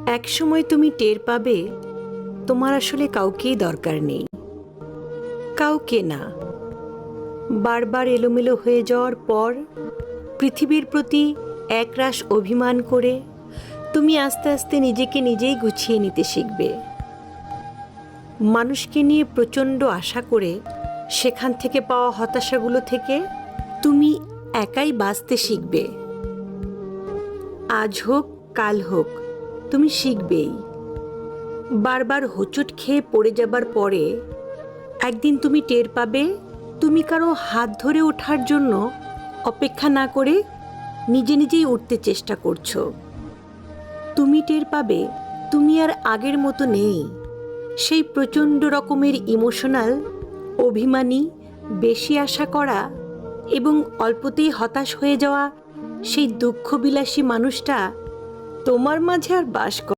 এক সময় তুমি টের পাবে তোমার আসলে কাউকেই দরকার নেই, কাউকে না। বারবার এলোমেলো হয়ে যাওয়ার পর পৃথিবীর প্রতি একরাশ অভিমান করে তুমি আস্তে আস্তে নিজেকে নিজেই গুছিয়ে নিতে শিখবে। মানুষকে নিয়ে প্রচণ্ড আশা করে সেখান থেকে পাওয়া হতাশাগুলো থেকে তুমি একাই বাঁচতে শিখবে। আজ হোক কাল হোক তুমি শিখবেই। বারবার হোঁচট খেয়ে পড়ে যাবার পরে একদিন তুমি টের পাবে তুমি কারো হাত ধরে ওঠার জন্য অপেক্ষা না করে নিজে নিজেই উঠতে চেষ্টা করছো। তুমি টের পাবে তুমি আর আগের মতো নেই। সেই প্রচণ্ড রকমের ইমোশনাল, অভিমানী, বেশি আশা করা এবং অল্পতেই হতাশ হয়ে যাওয়া সেই দুঃখবিলাসী মানুষটা তোমার মাঝে আর বাস করে